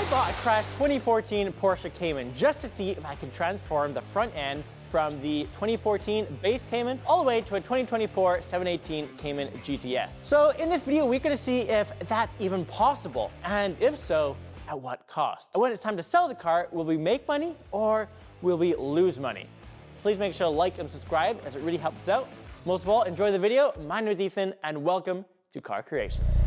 I bought a crashed 2014 Porsche Cayman just to see if I could transform the front end from the 2014 base Cayman all the way to a 2024 718 Cayman GTS. So in this video, we're gonna see if that's even possible, and if so, at what cost. And when it's time to sell the car, will we make money or will we lose money? Please make sure to like and subscribe as it really helps us out. Most of all, enjoy the video. My name is Ethan and welcome to Car Creations.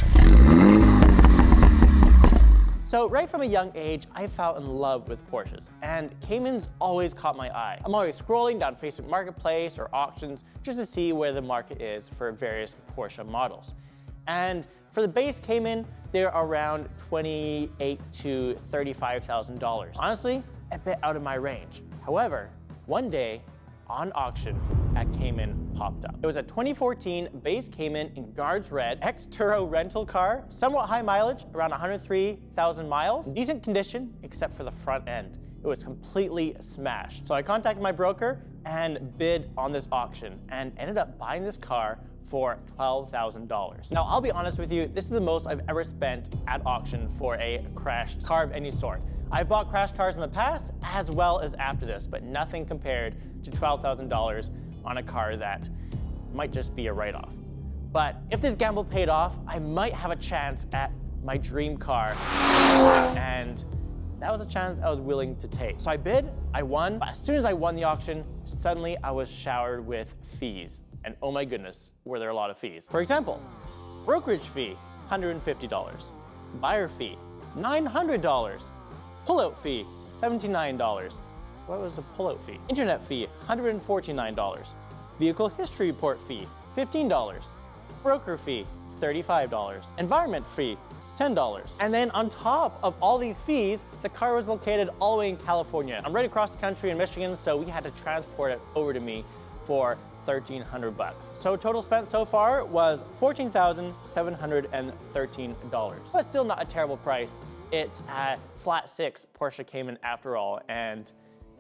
So right from a young age, I fell in love with Porsches, and Caymans always caught my eye. I'm always scrolling down Facebook Marketplace or auctions just to see where the market is for various Porsche models. And for the base Cayman, they're around $28,000 to $35,000. Honestly, a bit out of my range. However, one day on auction, a Cayman popped up. It was a 2014 base Cayman in Guards Red, ex-Turo rental car, somewhat high mileage, around 103,000 miles, decent condition except for the front end. It was completely smashed. So I contacted my broker and bid on this auction and ended up buying this car for $12,000. Now, I'll be honest with you, this is the most I've ever spent at auction for a crashed car of any sort. I've bought crashed cars in the past as well as after this, but nothing compared to $12,000 on a car that might just be a write-off. But if this gamble paid off, I might have a chance at my dream car, and that was a chance I was willing to take. So I bid, I won, but as soon as I won the auction, suddenly I was showered with fees. And oh my goodness, were there a lot of fees. For example, brokerage fee, $150. Buyer fee, $900. Pullout fee, $79. What was the pullout fee? Internet fee, $149. Vehicle history report fee, $15. Broker fee, $35. Environment fee, $10. And then on top of all these fees, the car was located all the way in California. I'm right across the country in Michigan, so we had to transport it over to me for $1,300. So total spent so far was $14,713. But still not a terrible price. It's a flat six Porsche Cayman after all, and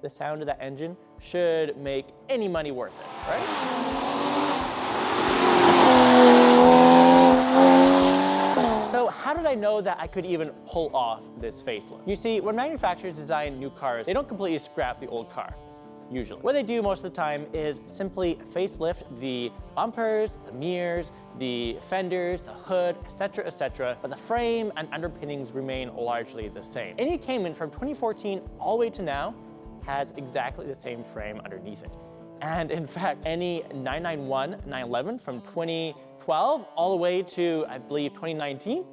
the sound of that engine should make any money worth it, right? So how did I know that I could even pull off this facelift? You see, when manufacturers design new cars, they don't completely scrap the old car. Usually. What they do most of the time is simply facelift the bumpers, the mirrors, the fenders, the hood, etc., but the frame and underpinnings remain largely the same. Any Cayman from 2014 all the way to now has exactly the same frame underneath it. And in fact, any 991, 911 from 2012 all the way to, I believe, 2019,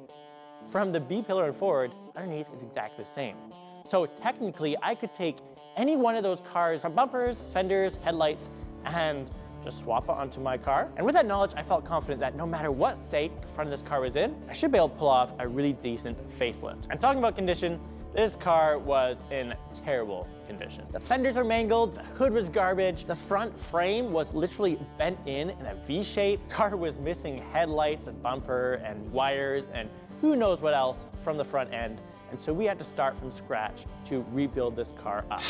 from the B-pillar and forward, underneath is exactly the same. So technically, I could take any one of those cars from bumpers, fenders, headlights, and just swap it onto my car. And with that knowledge, I felt confident that no matter what state the front of this car was in, I should be able to pull off a really decent facelift. And talking about condition, this car was in terrible condition. The fenders are mangled, the hood was garbage, the front frame was literally bent in a V shape. The car was missing headlights and bumper and wires and who knows what else from the front end. And so we had to start from scratch to rebuild this car up.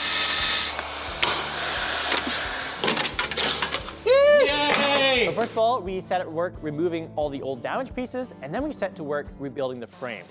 Yay! So first of all, we set at work removing all the old damaged pieces, and then we set to work rebuilding the frame.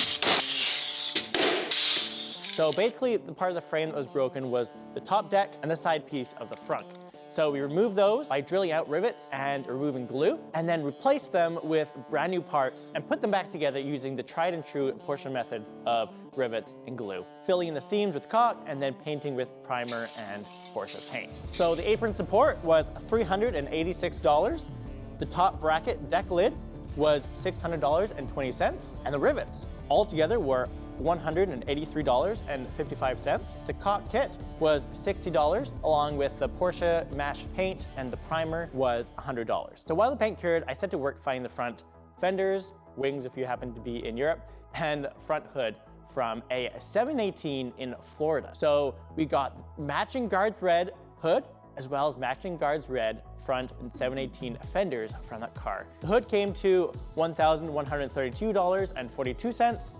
So basically, the part of the frame that was broken was the top deck and the side piece of the front. So we removed those by drilling out rivets and removing glue, and then replaced them with brand new parts and put them back together using the tried and true Porsche method of rivets and glue, filling in the seams with caulk and then painting with primer and Porsche paint. So the apron support was $386. The top bracket deck lid was $600.20, and the rivets altogether were $183.55. The caulk kit was $60, along with the Porsche Mash paint, and the primer was $100. So while the paint cured, I set to work finding the front fenders, wings if you happen to be in Europe, and front hood from a 718 in Florida. So we got matching Guards Red hood, as well as matching Guards Red front and 718 fenders from that car. The hood came to $1,132.42.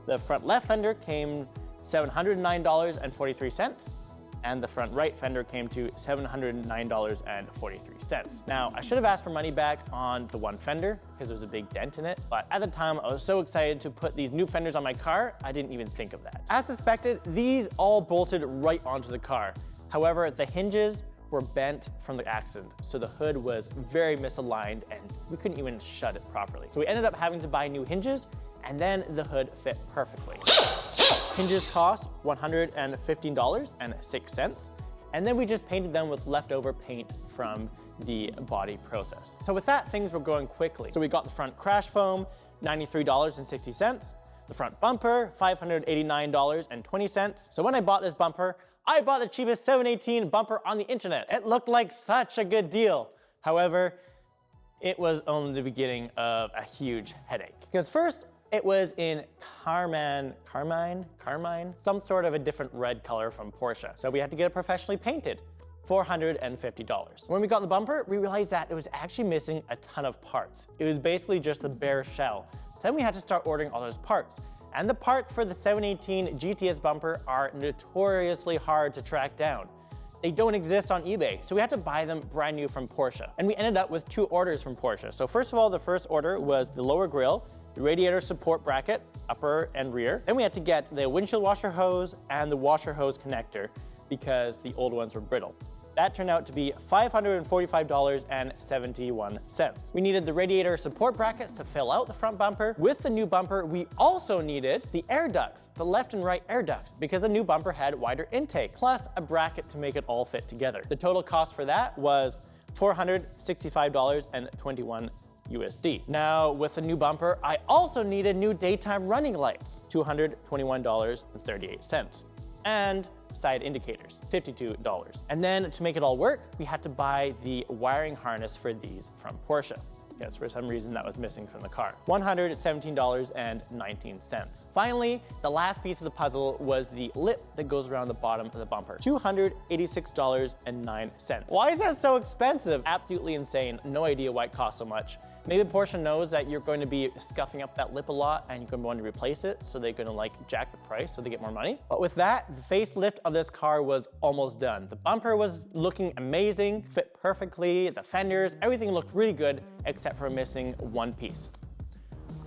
The front left fender came $709.43, and the front right fender came to $709.43. Now, I should have asked for money back on the one fender because there was a big dent in it, but at the time I was so excited to put these new fenders on my car, I didn't even think of that. As suspected, these all bolted right onto the car. However, the hinges were bent from the accident, so the hood was very misaligned and we couldn't even shut it properly. So we ended up having to buy new hinges, and then the hood fit perfectly. Hinges cost $115.06, and then we just painted them with leftover paint from the body process. So with that, things were going quickly. So we got the front crash foam, $93.60, the front bumper, $589.20. So when I bought this bumper, I bought the cheapest 718 bumper on the internet. It looked like such a good deal. However, it was only the beginning of a huge headache. Because first, it was in carmine, some sort of a different red color from Porsche. So we had to get it professionally painted, $450. When we got the bumper, we realized that it was actually missing a ton of parts. It was basically just the bare shell. So then we had to start ordering all those parts. And the parts for the 718 GTS bumper are notoriously hard to track down. They don't exist on eBay, so we had to buy them brand new from Porsche. And we ended up with 2 orders from Porsche. So first of all, the first order was the lower grille, the radiator support bracket, upper and rear. Then we had to get the windshield washer hose and the washer hose connector because the old ones were brittle. That turned out to be $545.71. We needed the radiator support brackets to fill out the front bumper. With the new bumper, we also needed the air ducts, the left and right air ducts, because the new bumper had wider intakes, plus a bracket to make it all fit together. The total cost for that was $465.21 USD. Now, with the new bumper, I also needed new daytime running lights, $221.38. And side indicators, $52. And then to make it all work, we had to buy the wiring harness for these from Porsche, because for some reason that was missing from the car. $117.19. Finally, the last piece of the puzzle was the lip that goes around the bottom of the bumper, $286.09. Why is that so expensive? Absolutely insane. No idea why it costs so much. Maybe Porsche knows that you're going to be scuffing up that lip a lot and you're going to want to replace it, so they're going to like jack the price so they get more money. But with that, the facelift of this car was almost done. The bumper was looking amazing, fit perfectly, the fenders, everything looked really good except for missing one piece.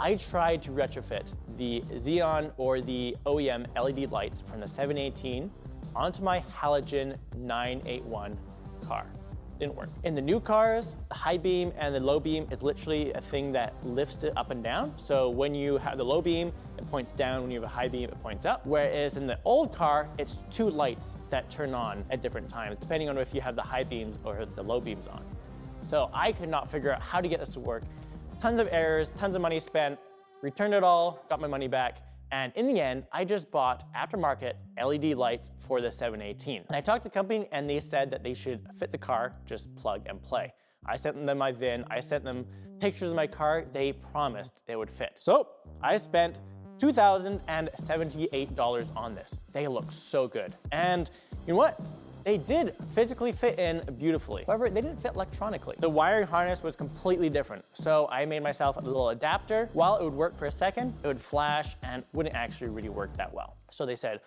I tried to retrofit the Xeon or the OEM LED lights from the 718 onto my halogen 981 car. Didn't work. In the new cars, the high beam and the low beam is literally a thing that lifts it up and down. So when you have the low beam, it points down. When you have a high beam, it points up. Whereas in the old car, it's 2 lights that turn on at different times, depending on if you have the high beams or the low beams on. So I could not figure out how to get this to work. Tons of errors, tons of money spent, returned it all, got my money back. And in the end, I just bought aftermarket LED lights for the 718. And I talked to the company and they said that they should fit the car, just plug and play. I sent them my VIN, I sent them pictures of my car, they promised they would fit. So I spent $2,078 on this. They look so good. And you know what? They did physically fit in beautifully. However, they didn't fit electronically. The wiring harness was completely different. So I made myself a little adapter. While it would work for a second, it would flash and wouldn't actually really work that well. So they said,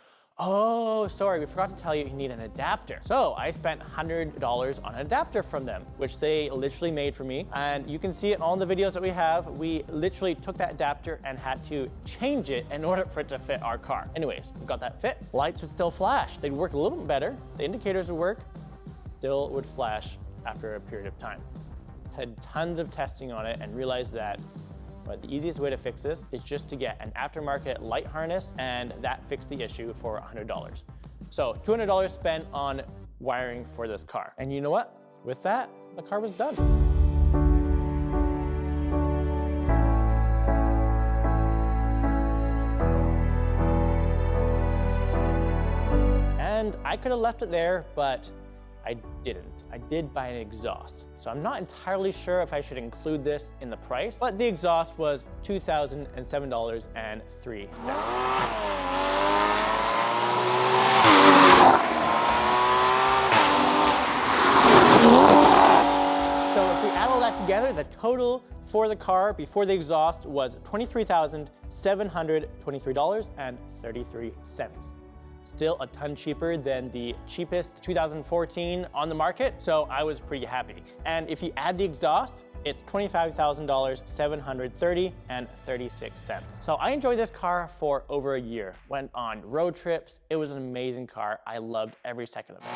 oh, sorry, we forgot to tell you you need an adapter. So I spent $100 on an adapter from them, which they literally made for me. And you can see it in all the videos that we have. We literally took that adapter and had to change it in order for it to fit our car. Anyways, we got that fit. Lights would still flash. They'd work a little bit better. The indicators would work, still would flash after a period of time. Had tons of testing on it and realized that the easiest way to fix this is just to get an aftermarket light harness, and that fixed the issue for $100. So $200 spent on wiring for this car. And you know what? With that, the car was done. And I could have left it there, but I didn't. I did buy an exhaust. So I'm not entirely sure if I should include this in the price, but the exhaust was $2,007.03. So if we add all that together, the total for the car before the exhaust was $23,723.33. still a ton cheaper than the cheapest 2014 on the market, so I was pretty happy. And if you add the exhaust, it's $25,000, $730.36. So I enjoyed this car for over a year. Went on road trips. It was an amazing car. I loved every second of it.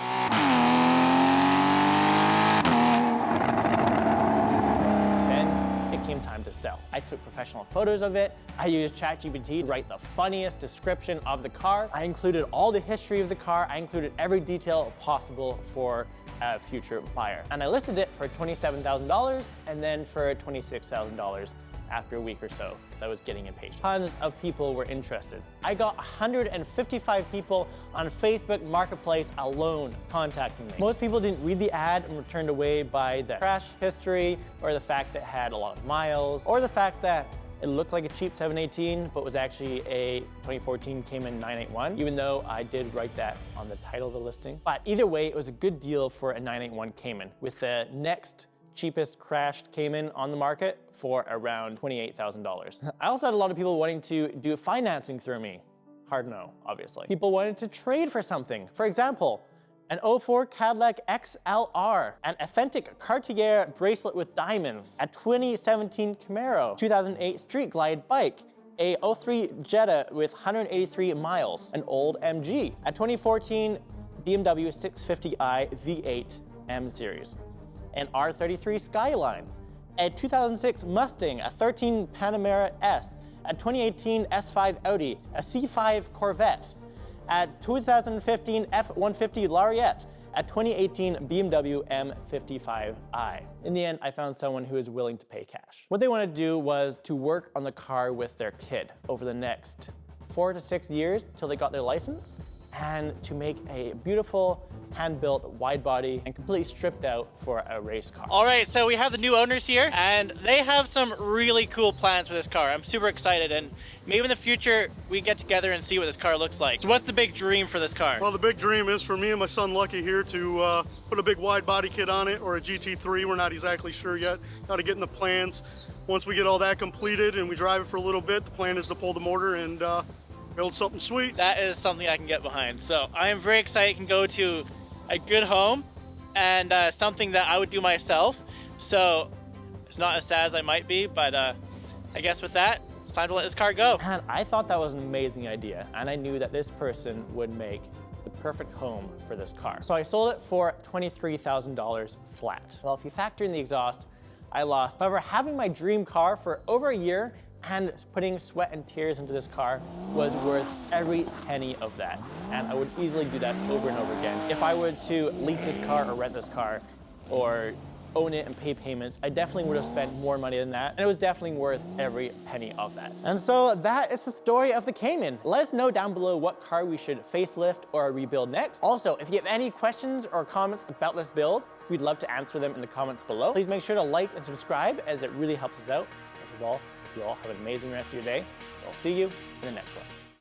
It came time to sell. I took professional photos of it. I used ChatGPT to write the funniest description of the car. I included all the history of the car. I included every detail possible for a future buyer. And I listed it for $27,000 and then for $26,000 after a week or so, because I was getting impatient. Tons of people were interested. I got 155 people on Facebook Marketplace alone contacting me. Most people didn't read the ad and were turned away by the crash history, or the fact that it had a lot of miles, or the fact that it looked like a cheap 718, but was actually a 2014 Cayman 981, even though I did write that on the title of the listing. But either way, it was a good deal for a 981 Cayman, with the next cheapest crashed Cayman on the market for around $28,000. I also had a lot of people wanting to do financing through me. Hard no, obviously. People wanted to trade for something. For example, an 04 Cadillac XLR, an authentic Cartier bracelet with diamonds, a 2017 Camaro, 2008 Street Glide bike, a 03 Jetta with 183 miles, an old MG, a 2014 BMW 650i V8 M Series, an R33 Skyline, a 2006 Mustang, a 13 Panamera S, a 2018 S5 Audi, a C5 Corvette, a 2015 F-150 Lariat, a 2018 BMW M55i. In the end, I found someone who was willing to pay cash. What they wanted to do was to work on the car with their kid over the next 4 to 6 years till they got their license, and to make a beautiful hand-built wide body and completely stripped out for a race car. All right, so we have the new owners here, and they have some really cool plans for this car. I'm super excited, and maybe in the future we get together and see what this car looks like. So what's the big dream for this car? Well, the big dream is for me and my son Lucky here to put a big wide body kit on it, or a GT3. We're not exactly sure yet. Got to get in the plans. Once we get all that completed and we drive it for a little bit, the plan is to pull the motor and build something sweet. That is something I can get behind. So I am very excited it can go to a good home and something that I would do myself. So it's not as sad as I might be, but I guess with that, it's time to let this car go. And I thought that was an amazing idea, and I knew that this person would make the perfect home for this car. So I sold it for $23,000 flat. Well, if you factor in the exhaust, I lost. However, having my dream car for over a year and putting sweat and tears into this car was worth every penny of that. And I would easily do that over and over again. If I were to lease this car or rent this car or own it and pay payments, I definitely would have spent more money than that. And it was definitely worth every penny of that. And so that is the story of the Cayman. Let us know down below what car we should facelift or rebuild next. Also, if you have any questions or comments about this build, we'd love to answer them in the comments below. Please make sure to like and subscribe, as it really helps us out. Most of all, you all have an amazing rest of your day. I'll see you in the next one.